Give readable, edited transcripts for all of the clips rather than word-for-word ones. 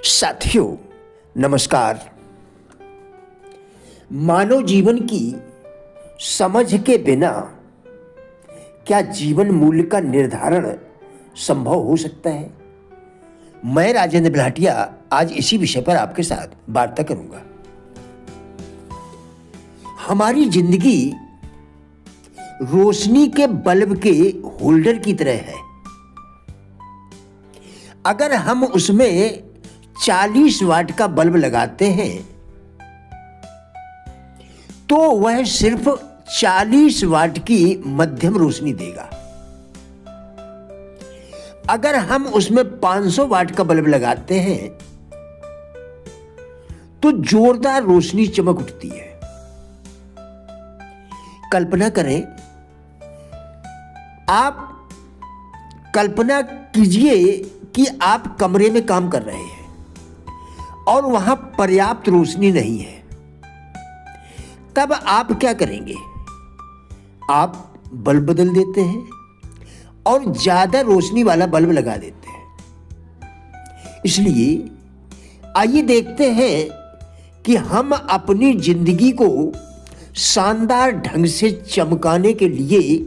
साथियों नमस्कार। मानव जीवन की समझ के बिना क्या जीवन मूल्य का निर्धारण संभव हो सकता है? मैं राजेंद्र बिलाटिया आज इसी विषय पर आपके साथ वार्ता करूंगा। हमारी जिंदगी रोशनी के बल्ब के होल्डर की तरह है। अगर हम उसमें 40 वाट का बल्ब लगाते हैं तो वह सिर्फ 40 वाट की मध्यम रोशनी देगा। अगर हम उसमें 500 वाट का बल्ब लगाते हैं तो जोरदार रोशनी चमक उठती है। कल्पना करें, आप कल्पना कीजिए कि आप कमरे में काम कर रहे हैं और वहां पर्याप्त रोशनी नहीं है। तब आप क्या करेंगे? आप बल्ब बदल देते हैं और ज्यादा रोशनी वाला बल्ब लगा देते हैं। इसलिए आइए देखते हैं कि हम अपनी जिंदगी को शानदार ढंग से चमकाने के लिए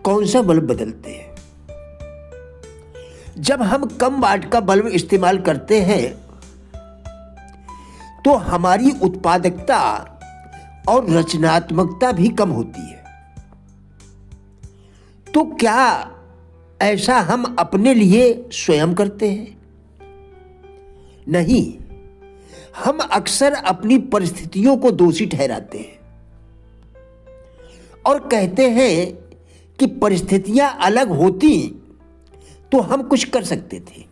कौन सा बल्ब बदलते हैं। जब हम कम वाट का बल्ब इस्तेमाल करते हैं तो हमारी उत्पादकता और रचनात्मकता भी कम होती है। तो क्या ऐसा हम अपने लिए स्वयं करते हैं? नहीं, हम अक्सर अपनी परिस्थितियों को दोषी ठहराते हैं और कहते हैं कि परिस्थितियां अलग होती तो हम कुछ कर सकते थे।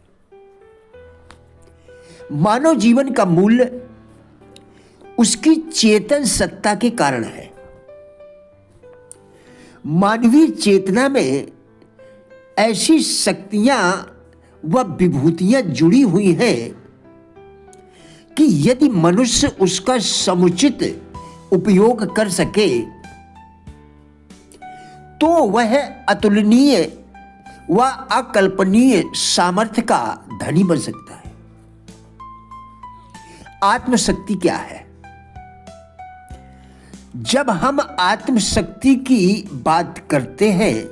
मानव जीवन का मूल्य उसकी चेतन सत्ता के कारण है। मानवीय चेतना में ऐसी शक्तियां व विभूतियां जुड़ी हुई हैं कि यदि मनुष्य उसका समुचित उपयोग कर सके तो वह अतुलनीय व अकल्पनीय सामर्थ्य का धनी बन सकता है। आत्मशक्ति क्या है? जब हम आत्मशक्ति की बात करते हैं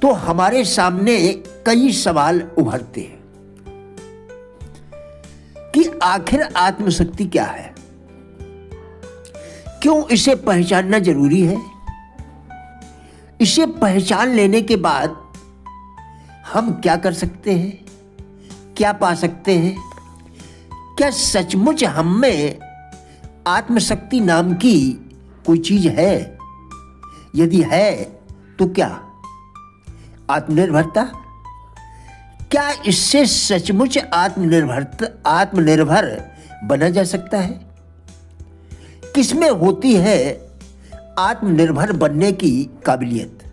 तो हमारे सामने कई सवाल उभरते हैं कि आखिर आत्मशक्ति क्या है? क्यों इसे पहचानना जरूरी है? इसे पहचान लेने के बाद हम क्या कर सकते हैं? क्या पा सकते हैं? क्या सचमुच हम में आत्मशक्ति नाम की कोई चीज है? यदि है तो क्या? आत्मनिर्भरता? क्या इससे सचमुच आत्मनिर्भर बना जा सकता है? किसमें होती है आत्मनिर्भर बनने की काबिलियत?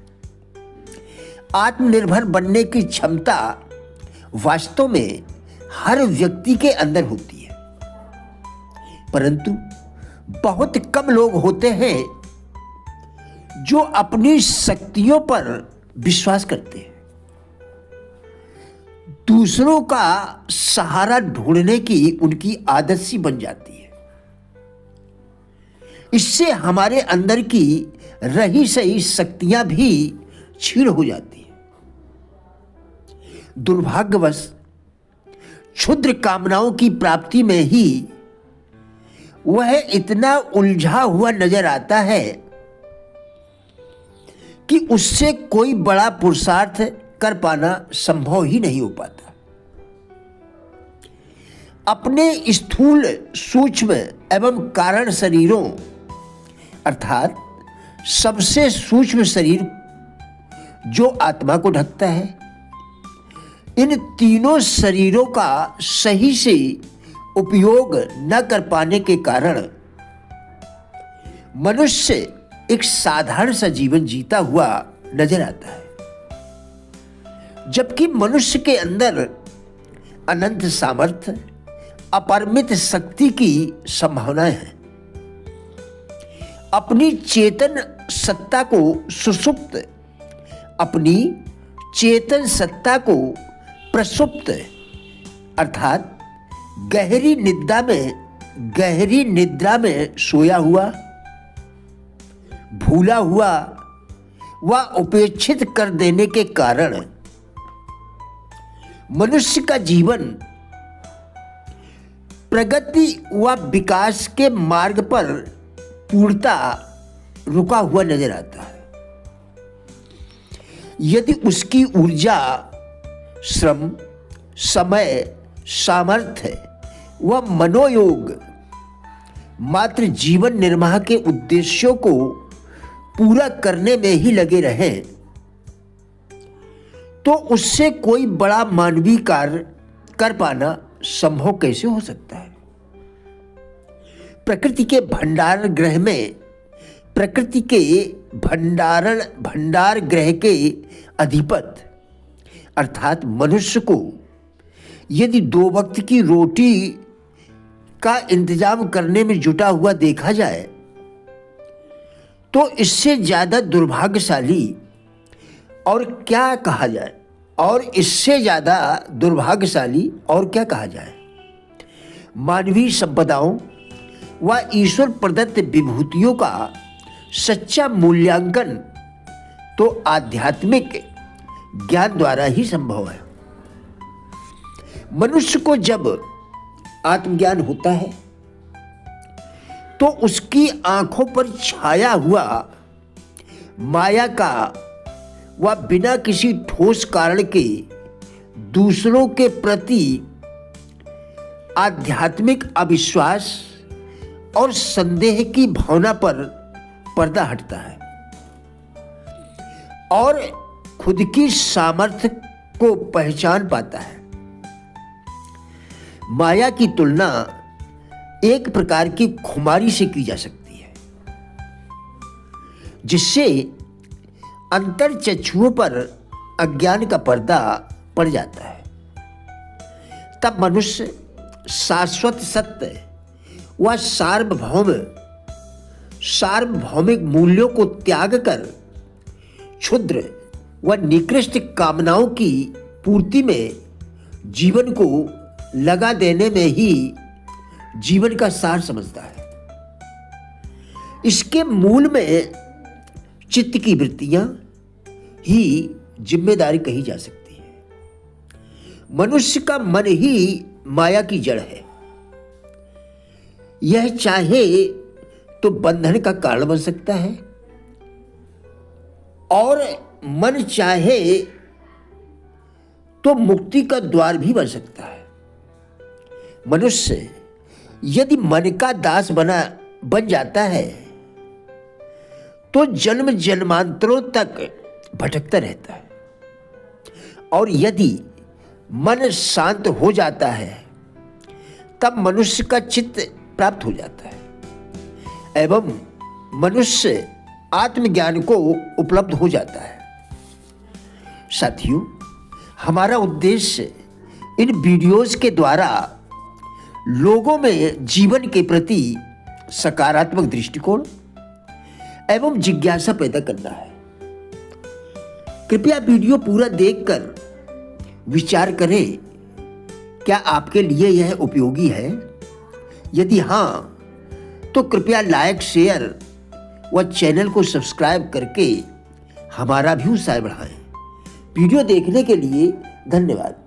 आत्मनिर्भर बनने की क्षमता वास्तव में हर व्यक्ति के अंदर होती है, परंतु बहुत कम लोग होते हैं जो अपनी शक्तियों पर विश्वास करते हैं। दूसरों का सहारा ढूंढने की उनकी आदत सी बन जाती है। इससे हमारे अंदर की रही सही शक्तियां भी क्षीण हो जाती हैं। दुर्भाग्यवश क्षुद्र कामनाओं की प्राप्ति में ही वह इतना उलझा हुआ नजर आता है कि उससे कोई बड़ा पुरुषार्थ कर पाना संभव ही नहीं हो पाता। अपने स्थूल, सूक्ष्म एवं कारण शरीरों अर्थात सबसे सूक्ष्म शरीर जो आत्मा को ढकता है, इन तीनों शरीरों का सही से उपयोग न कर पाने के कारण मनुष्य एक साधारण सा जीवन जीता हुआ नजर आता है, जबकि मनुष्य के अंदर अनंत सामर्थ्य, अपरिमित शक्ति की संभावनाएं हैं। अपनी चेतन सत्ता को सुषुप्त, अपनी चेतन सत्ता को प्रसुप्त अर्थात गहरी निद्रा में सोया हुआ, भूला हुआ व उपेक्षित कर देने के कारण मनुष्य का जीवन प्रगति व विकास के मार्ग पर पूर्णतः रुका हुआ नजर आता है। यदि उसकी ऊर्जा, श्रम, समय, सामर्थ्य व मनोयोग मात्र जीवन निर्वाह के उद्देश्यों को पूरा करने में ही लगे रहें, तो उससे कोई बड़ा मानवीय कार्य कर पाना संभव कैसे हो सकता है। प्रकृति के भंडार गृह के अधिपति अर्थात मनुष्य को यदि 2 वक्त की रोटी का इंतजाम करने में जुटा हुआ देखा जाए, तो इससे ज्यादा दुर्भाग्यशाली और क्या कहा जाए। मानवीय संपदाओं व ईश्वर प्रदत्त विभूतियों का सच्चा मूल्यांकन तो आध्यात्मिक ज्ञान द्वारा ही संभव है। मनुष्य को जब आत्मज्ञान होता है तो उसकी आंखों पर छाया हुआ माया का व बिना किसी ठोस कारण के दूसरों के प्रति आध्यात्मिक अविश्वास और संदेह की भावना पर पर्दा हटता है और खुद की सामर्थ्य को पहचान पाता है। माया की तुलना एक प्रकार की खुमारी से की जा सकती है, जिससे अंतर चक्षुओं पर अज्ञान का पर्दा पड़ जाता है। तब मनुष्य शाश्वत सत्य व सार्वभौमिक मूल्यों को त्याग कर क्षुद्र व निकृष्ट कामनाओं की पूर्ति में जीवन को लगा देने में ही जीवन का सार समझता है। इसके मूल में चित्त की वृत्तियां ही जिम्मेदारी कही जा सकती है। मनुष्य का मन ही माया की जड़ है। यह चाहे तो बंधन का कारण बन सकता है और मन चाहे तो मुक्ति का द्वार भी बन सकता है। मनुष्य यदि मन का दास बन जाता है तो जन्म जन्मांतरों तक भटकता रहता है, और यदि मन शांत हो जाता है तब मनुष्य का चित्त प्राप्त हो जाता है एवं मनुष्य आत्मज्ञान को उपलब्ध हो जाता है। साथियों, हमारा उद्देश्य इन वीडियोस के द्वारा लोगों में जीवन के प्रति सकारात्मक दृष्टिकोण एवं जिज्ञासा पैदा करना है। कृपया वीडियो पूरा देखकर विचार करें, क्या आपके लिए यह उपयोगी है? यदि हाँ, तो कृपया लाइक, शेयर व चैनल को सब्सक्राइब करके हमारा भी उत्साह बढ़ाएं। वीडियो देखने के लिए धन्यवाद।